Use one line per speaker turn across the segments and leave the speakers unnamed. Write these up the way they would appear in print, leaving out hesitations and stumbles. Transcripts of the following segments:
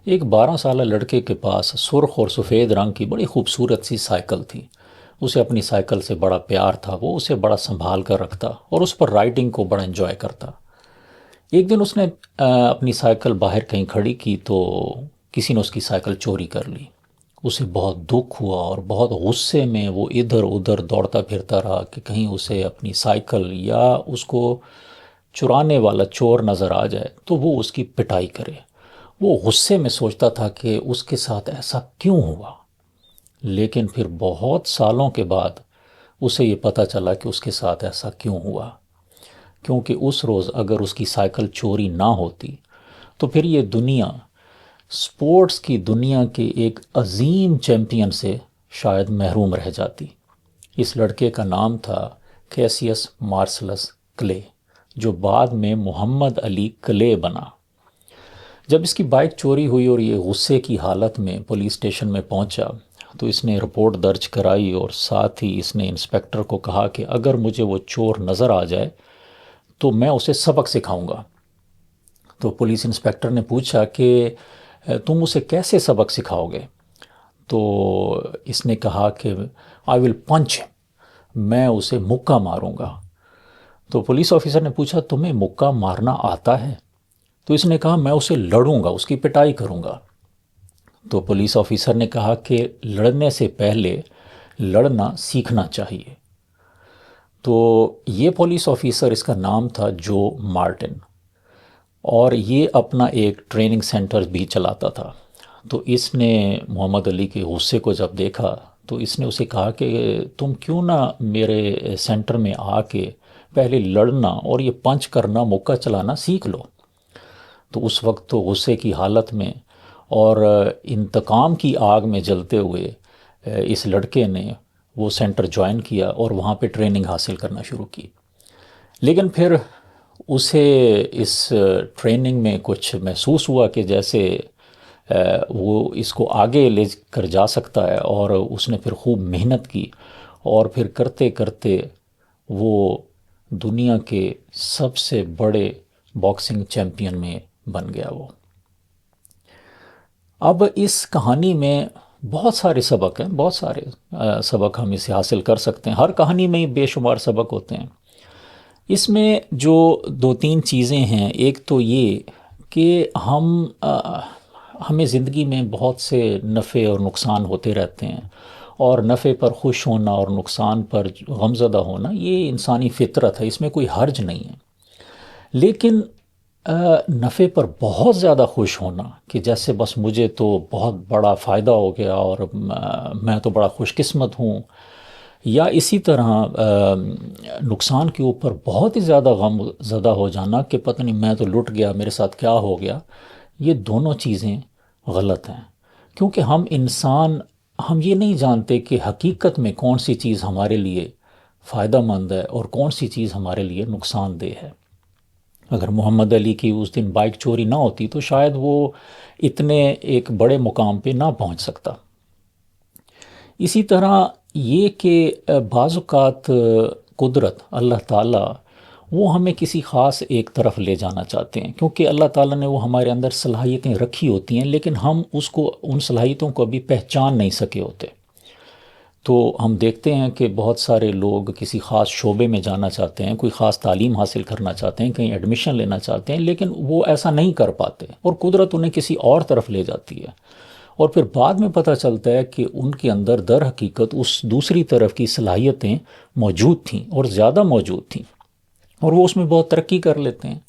ایک 12 سالہ لڑکے کے پاس سرخ اور سفید رنگ کی بڑی خوبصورت سی سائیکل تھی۔ اسے اپنی سائیکل سے بڑا پیار تھا، وہ اسے بڑا سنبھال کر رکھتا اور اس پر رائڈنگ کو بڑا انجوائے کرتا۔ ایک دن اس نے اپنی سائیکل باہر کہیں کھڑی کی تو کسی نے اس کی سائیکل چوری کر لی۔ اسے بہت دکھ ہوا اور بہت غصے میں وہ ادھر ادھر دوڑتا پھرتا رہا کہ کہیں اسے اپنی سائیکل یا اس کو چرانے والا چور نظر آ جائے تو وہ اس کی پٹائی کرے۔ وہ غصے میں سوچتا تھا کہ اس کے ساتھ ایسا کیوں ہوا، لیکن پھر بہت سالوں کے بعد اسے یہ پتہ چلا کہ اس کے ساتھ ایسا کیوں ہوا، کیونکہ اس روز اگر اس کی سائیکل چوری نہ ہوتی تو پھر یہ دنیا سپورٹس کی دنیا کے ایک عظیم چیمپئن سے شاید محروم رہ جاتی۔ اس لڑکے کا نام تھا کیسیس مارسلس کلے، جو بعد میں محمد علی کلے بنا۔ جب اس کی بائک چوری ہوئی اور یہ غصے کی حالت میں پولیس اسٹیشن میں پہنچا تو اس نے رپورٹ درج کرائی اور ساتھ ہی اس نے انسپیکٹر کو کہا کہ اگر مجھے وہ چور نظر آ جائے تو میں اسے سبق سکھاؤں گا۔ تو پولیس انسپیکٹر نے پوچھا کہ تم اسے کیسے سبق سکھاؤ گے؟ تو اس نے کہا کہ آئی ول پنچ، میں اسے مکہ ماروں گا۔ تو پولیس آفیسر نے پوچھا تمہیں مکہ مارنا آتا ہے؟ تو اس نے کہا میں اسے لڑوں گا، اس کی پٹائی کروں گا۔ تو پولیس آفیسر نے کہا کہ لڑنے سے پہلے لڑنا سیکھنا چاہیے۔ تو یہ پولیس آفیسر، اس کا نام تھا جو مارٹن، اور یہ اپنا ایک ٹریننگ سینٹر بھی چلاتا تھا۔ تو اس نے محمد علی کے غصے کو جب دیکھا تو اس نے اسے کہا کہ تم کیوں نہ میرے سینٹر میں آ کے پہلے لڑنا اور یہ پنچ کرنا، مکہ چلانا سیکھ لو۔ تو اس وقت تو غصے کی حالت میں اور انتقام کی آگ میں جلتے ہوئے اس لڑکے نے وہ سینٹر جوائن کیا اور وہاں پہ ٹریننگ حاصل کرنا شروع کی۔ لیکن پھر اسے اس ٹریننگ میں کچھ محسوس ہوا کہ جیسے وہ اس کو آگے لے کر جا سکتا ہے، اور اس نے پھر خوب محنت کی اور پھر کرتے کرتے وہ دنیا کے سب سے بڑے باکسنگ چیمپئن میں بن گیا وہ۔ اب اس کہانی میں بہت سارے سبق ہیں، بہت سارے سبق ہم اسے حاصل کر سکتے ہیں۔ ہر کہانی میں بے شمار سبق ہوتے ہیں۔ اس میں جو دو تین چیزیں ہیں، ایک تو یہ کہ ہمیں زندگی میں بہت سے نفع اور نقصان ہوتے رہتے ہیں، اور نفع پر خوش ہونا اور نقصان پر غمزدہ ہونا یہ انسانی فطرت ہے، اس میں کوئی حرج نہیں ہے۔ لیکن نفع پر بہت زیادہ خوش ہونا کہ جیسے بس مجھے تو بہت بڑا فائدہ ہو گیا اور میں تو بڑا خوش قسمت ہوں، یا اسی طرح نقصان کے اوپر بہت ہی زیادہ غم زدہ ہو جانا کہ پتہ نہیں میں تو لٹ گیا، میرے ساتھ کیا ہو گیا، یہ دونوں چیزیں غلط ہیں۔ کیونکہ ہم انسان، ہم یہ نہیں جانتے کہ حقیقت میں کون سی چیز ہمارے لیے فائدہ مند ہے اور کون سی چیز ہمارے لیے نقصان دہ ہے۔ اگر محمد علی کی اس دن بائک چوری نہ ہوتی تو شاید وہ اتنے ایک بڑے مقام پہ نہ پہنچ سکتا۔ اسی طرح یہ کہ بعض اوقات قدرت، اللہ تعالیٰ وہ ہمیں کسی خاص ایک طرف لے جانا چاہتے ہیں، کیونکہ اللہ تعالیٰ نے وہ ہمارے اندر صلاحیتیں رکھی ہوتی ہیں، لیکن ہم ان صلاحیتوں کو ابھی پہچان نہیں سکے ہوتے۔ تو ہم دیکھتے ہیں کہ بہت سارے لوگ کسی خاص شعبے میں جانا چاہتے ہیں، کوئی خاص تعلیم حاصل کرنا چاہتے ہیں، کہیں ایڈمیشن لینا چاہتے ہیں، لیکن وہ ایسا نہیں کر پاتے اور قدرت انہیں کسی اور طرف لے جاتی ہے، اور پھر بعد میں پتہ چلتا ہے کہ ان کے اندر در حقیقت اس دوسری طرف کی صلاحیتیں موجود تھیں اور زیادہ موجود تھیں، اور وہ اس میں بہت ترقی کر لیتے ہیں۔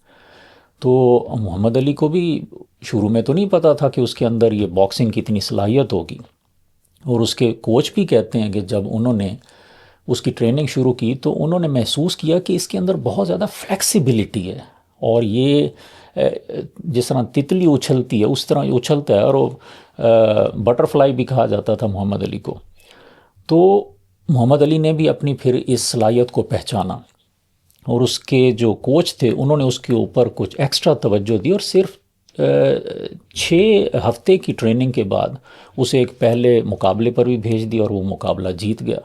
تو محمد علی کو بھی شروع میں تو نہیں پتہ تھا کہ اس کے اندر یہ باکسنگ کی اتنی صلاحیت ہوگی، اور اس کے کوچ بھی کہتے ہیں کہ جب انہوں نے اس کی ٹریننگ شروع کی تو انہوں نے محسوس کیا کہ اس کے اندر بہت زیادہ فلیکسیبلٹی ہے، اور یہ جس طرح تتلی اچھلتی ہے اس طرح یہ اچھلتا ہے، اور وہ بٹر فلائی بھی کہا جاتا تھا محمد علی کو۔ تو محمد علی نے بھی اپنی پھر اس صلاحیت کو پہچانا، اور اس کے جو کوچ تھے انہوں نے اس کے اوپر کچھ ایکسٹرا توجہ دی، اور صرف 6 ہفتے کی ٹریننگ کے بعد اسے ایک پہلے مقابلے پر بھی بھیج دیا اور وہ مقابلہ جیت گیا۔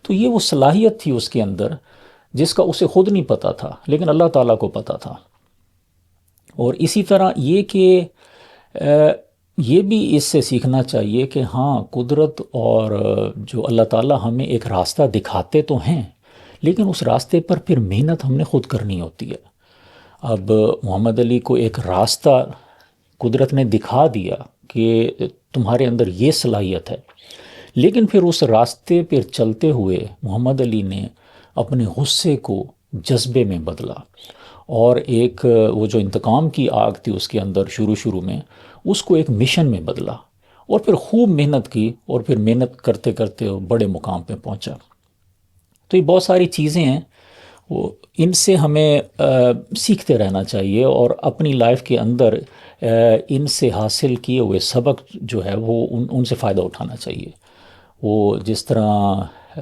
تو یہ وہ صلاحیت تھی اس کے اندر جس کا اسے خود نہیں پتہ تھا، لیکن اللہ تعالیٰ کو پتہ تھا۔ اور اسی طرح یہ کہ یہ بھی اس سے سیکھنا چاہیے کہ ہاں قدرت اور جو اللہ تعالیٰ ہمیں ایک راستہ دکھاتے تو ہیں، لیکن اس راستے پر پھر محنت ہم نے خود کرنی ہوتی ہے۔ اب محمد علی کو ایک راستہ قدرت نے دکھا دیا کہ تمہارے اندر یہ صلاحیت ہے، لیکن پھر اس راستے پر چلتے ہوئے محمد علی نے اپنے غصے کو جذبے میں بدلا، اور ایک وہ جو انتقام کی آگ تھی اس کے اندر شروع میں، اس کو ایک مشن میں بدلا، اور پھر خوب محنت کی، اور پھر محنت کرتے کرتے وہ بڑے مقام پہ پہنچا۔ تو یہ بہت ساری چیزیں ہیں، وہ ان سے ہمیں سیکھتے رہنا چاہیے، اور اپنی لائف کے اندر ان سے حاصل کیے ہوئے سبق جو ہے وہ ان سے فائدہ اٹھانا چاہیے۔ وہ جس طرح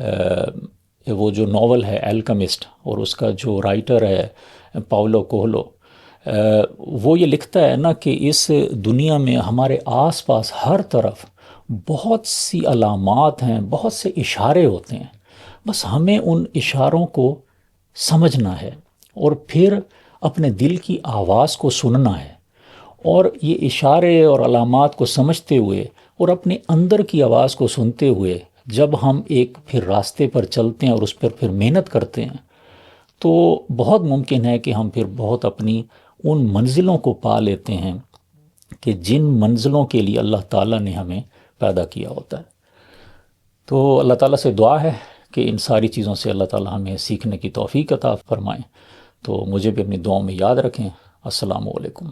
وہ جو ناول ہے الکیمسٹ، اور اس کا جو رائٹر ہے پاولو کوہلو، وہ یہ لکھتا ہے نا کہ اس دنیا میں ہمارے آس پاس ہر طرف بہت سی علامات ہیں، بہت سے اشارے ہوتے ہیں، بس ہمیں ان اشاروں کو سمجھنا ہے، اور پھر اپنے دل کی آواز کو سننا ہے، اور یہ اشارے اور علامات کو سمجھتے ہوئے اور اپنے اندر کی آواز کو سنتے ہوئے جب ہم ایک پھر راستے پر چلتے ہیں اور اس پر پھر محنت کرتے ہیں، تو بہت ممکن ہے کہ ہم پھر بہت اپنی ان منزلوں کو پا لیتے ہیں کہ جن منزلوں کے لیے اللہ تعالیٰ نے ہمیں پیدا کیا ہوتا ہے۔ تو اللہ تعالیٰ سے دعا ہے کہ ان ساری چیزوں سے اللہ تعالیٰ ہمیں سیکھنے کی توفیق عطا فرمائیں۔ تو مجھے بھی اپنی دعاؤں میں یاد رکھیں۔ السلام علیکم۔